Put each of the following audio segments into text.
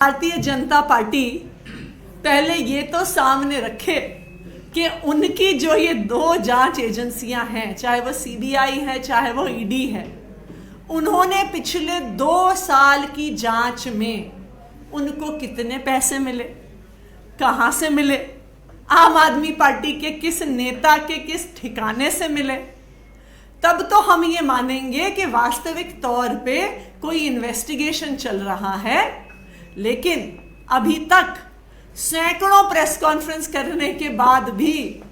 Bharatiya Janata party पहले ये तो सामने रखे कि उनकी जो ये दो जांच एजेंसियां हैं, चाहे वो सीबीआई है चाहे वो ईडी है, उन्होंने पिछले 2 साल की जांच में उनको कितने पैसे मिले, कहां से मिले, आम आदमी पार्टी के किस नेता के किस ठिकाने से मिले, तब तो हम ये मानेंगे कि वास्तविक तौर पे कोई इन्वेस्टिगेशन चल रहा है। लेकिन अभी तक सैकड़ों प्रेस कॉन्फ्रेंस करने के बाद भी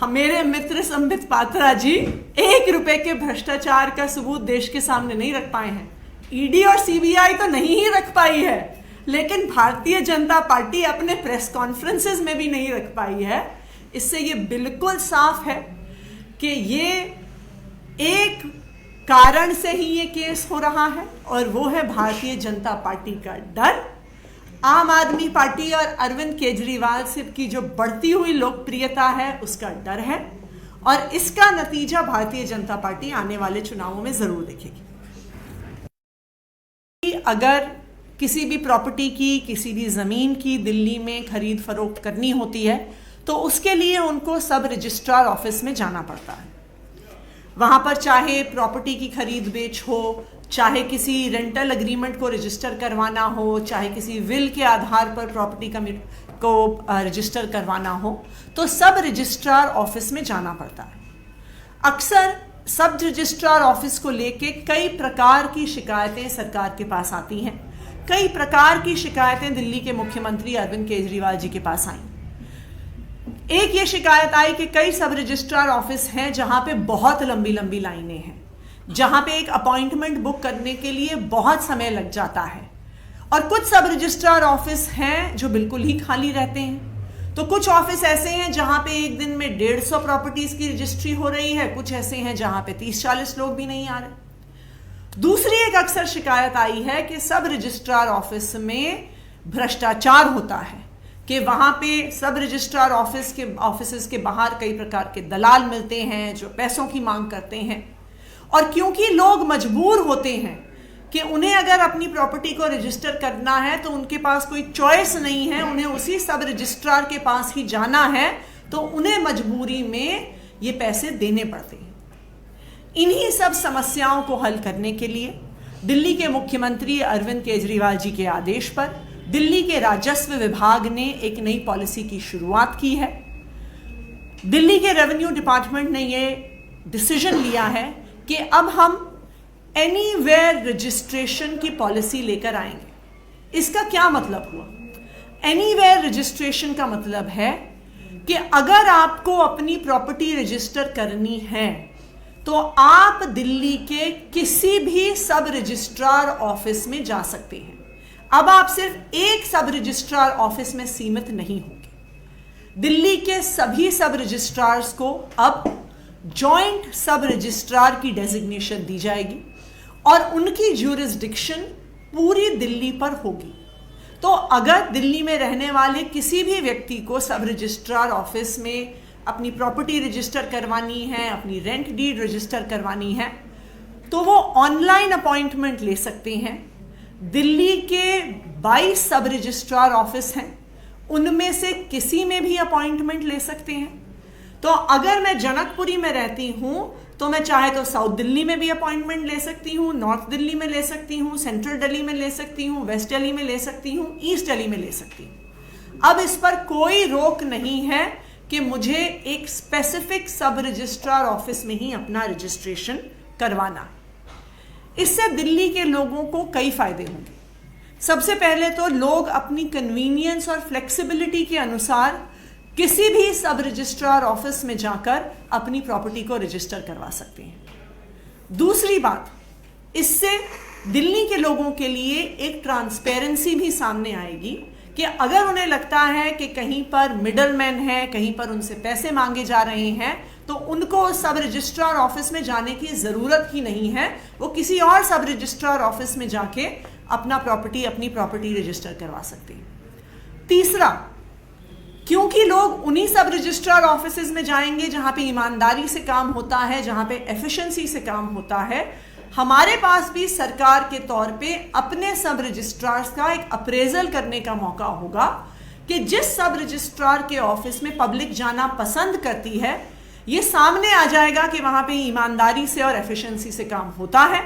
मेरे मित्र संबित पात्रा जी 1 रुपए के भ्रष्टाचार का सबूत देश के सामने नहीं रख पाए हैं। ईडी और सीबीआई तो नहीं ही रख पाई है, लेकिन भारतीय जनता पार्टी अपने प्रेस कॉन्फ्रेंसेस में भी नहीं रख पाई है। इससे ये बिल्कुल साफ है कि ये एक कारण से ही ये केस हो रहा है, और वो है भारतीय जनता पार्टी का डर। आम आदमी पार्टी और अरविंद केजरीवाल से की जो बढ़ती हुई लोकप्रियता है उसका डर है, और इसका नतीजा भारतीय जनता पार्टी आने वाले चुनावों में जरूर देखेगी। अगर किसी भी प्रॉपर्टी की, किसी भी जमीन की दिल्ली में खरीद फरोख्त करनी होती है तो उसके लिए उनको सब रजिस्ट्रार ऑफिस में जाना पड़ता है। वहां पर चाहे प्रॉपर्टी की खरीद बेच हो, चाहे किसी रेंटल एग्रीमेंट को रजिस्टर करवाना हो, चाहे किसी विल के आधार पर प्रॉपर्टी को रजिस्टर करवाना हो, तो सब रजिस्ट्रार ऑफिस में जाना पड़ता है। अक्सर सब रजिस्ट्रार ऑफिस को लेके कई प्रकार की शिकायतें सरकार के पास आती हैं। कई प्रकार की शिकायतें दिल्ली के मुख्यमंत्री अरविंद केजरीवाल जी के पास आई। एक ये शिकायत आई कि कई सब रजिस्ट्रार ऑफिस हैं जहां पे बहुत लंबी लंबी लाइनें हैं, जहां पे एक अपॉइंटमेंट बुक करने के लिए बहुत समय लग जाता है, और कुछ सब रजिस्ट्रार ऑफिस हैं जो बिल्कुल ही खाली रहते हैं। तो कुछ ऑफिस ऐसे हैं जहां पे एक दिन में 150 प्रॉपर्टीज की रजिस्ट्री हो रही है, कुछ ऐसे हैं जहां पे 30-40 लोग भी नहीं आ रहे। दूसरी एक अक्सर शिकायत आई है कि सब रजिस्ट्रार ऑफिस में भ्रष्टाचार होता है, कि वहां पे सब रजिस्ट्रार ऑफिस के बाहर कई प्रकार के दलाल मिलते हैं जो पैसों की मांग करते हैं, और क्योंकि लोग मजबूर होते हैं कि उन्हें अगर अपनी प्रॉपर्टी को रजिस्टर करना है तो उनके पास कोई चॉइस नहीं है, उन्हें उसी सब रजिस्ट्रार के पास ही जाना है, तो उन्हें मजबूरी में ये पैसे देने पड़ते हैं। इन्हीं सब समस्याओं को हल करने के लिए दिल्ली के मुख्यमंत्री अरविंद केजरीवाल जी के आदेश पर दिल्ली के राजस्व विभाग ने एक नई पॉलिसी की शुरुआत की है। दिल्ली के रेवेन्यू डिपार्टमेंट ने ये डिसीजन लिया है कि अब हम एनीवेयर रजिस्ट्रेशन की पॉलिसी लेकर आएंगे। इसका क्या मतलब हुआ? एनीवेयर रजिस्ट्रेशन का मतलब है कि अगर आपको अपनी प्रॉपर्टी रजिस्टर करनी है तो आप दिल्ली के किसी भी सब रजिस्ट्रार ऑफिस में जा सकते हैं। अब आप सिर्फ एक सब रजिस्ट्रार ऑफिस में सीमित नहीं होंगे। दिल्ली के सभी सब रजिस्ट्रार्स को अब जॉइंट सब रजिस्ट्रार की डेजिग्नेशन दी जाएगी, और उनकी ज्यूरिसडिक्शन पूरी दिल्ली पर होगी। तो अगर दिल्ली में रहने वाले किसी भी व्यक्ति को सब रजिस्ट्रार ऑफिस में अपनी प्रॉपर्टी रजिस्टर करवानी है, अपनी रेंट डीड रजिस्टर करवानी है, तो वो ऑनलाइन अपॉइंटमेंट ले सकते हैं। दिल्ली के 22 सब रजिस्ट्रार ऑफिस हैं, उनमें से किसी में भी अपॉइंटमेंट ले सकते हैं। तो अगर मैं जनकपुरी में रहती हूं तो मैं चाहे तो साउथ दिल्ली में भी अपॉइंटमेंट ले सकती हूं, नॉर्थ दिल्ली में ले सकती हूं, सेंट्रल दिल्ली में ले सकती हूं, वेस्ट दिल्ली में ले सकती हूं, ईस्ट दिल्ली में ले सकती हूं। अब इस पर कोई रोक नहीं है कि मुझे एक स्पेसिफिक सब रजिस्ट्रार ऑफिस में ही अपना रजिस्ट्रेशन करवाना। इससे दिल्ली के लोगों को कई फायदे होंगे। सबसे पहले तो लोग अपनी कन्वीनियंस और फ्लेक्सिबिलिटी के अनुसार किसी भी सब रजिस्ट्रार ऑफिस में जाकर अपनी प्रॉपर्टी को रजिस्टर करवा सकते हैं। दूसरी बात, इससे दिल्ली के लोगों के लिए एक ट्रांसपेरेंसी भी सामने आएगी कि अगर उन्हें लगता है कि कहीं पर मिडलमैन है, कहीं पर उनसे पैसे मांगे जा रहे हैं, तो उनको सब रजिस्ट्रार ऑफिस में जाने की जरूरत ही नहीं है। वो किसी और सब रजिस्ट्रार ऑफिस में जाके अपनी प्रॉपर्टी रजिस्टर करवा सकते हैं। तीसरा, क्योंकि लोग उन्हीं सब रजिस्ट्रार ऑफिस में जाएंगे जहां पे ईमानदारी से काम होता है, जहां पे एफिशिएंसी से काम होता है, हमारे पास भी सरकार के तौर पे अपने सब रजिस्ट्रार्स का एक अप्रेजल करने का मौका होगा कि जिस सब रजिस्ट्रार के ऑफिस में पब्लिक जाना पसंद करती है, ये सामने आ जाएगा कि वहां पे ईमानदारी से और एफिशिएंसी से काम होता है,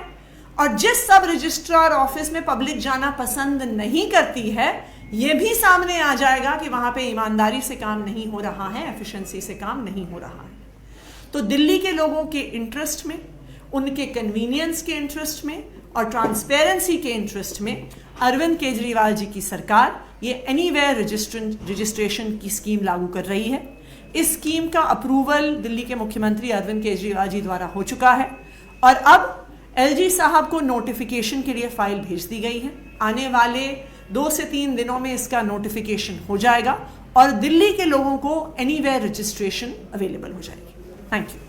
और जिस सब रजिस्ट्रार ऑफिस में पब्लिक जाना पसंद नहीं करती है, ये भी सामने आ जाएगा कि वहां पे ईमानदारी से काम नहीं हो रहा है, एफिशिएंसी से काम नहीं हो रहा है। तो दिल्ली के लोगों के इंटरेस्ट में, उनके कन्वीनियंस के इंटरेस्ट में और ट्रांसपेरेंसी के इंटरेस्ट में अरविंद केजरीवाल जी की सरकार ये एनीवेयर रजिस्ट्रेशन की स्कीम लागू कर रही है। इस स्कीम का अप्रूवल दिल्ली के मुख्यमंत्री अरविंद केजरीवाल जी द्वारा हो चुका है और अब एलजी साहब को नोटिफिकेशन के लिए फाइल भेज दी गई है। आने वाले 2 से 3 दिनों में इसका नोटिफिकेशन हो जाएगा और दिल्ली के लोगों को एनीवेयर रजिस्ट्रेशन अवेलेबल हो जाएगी। Thank you.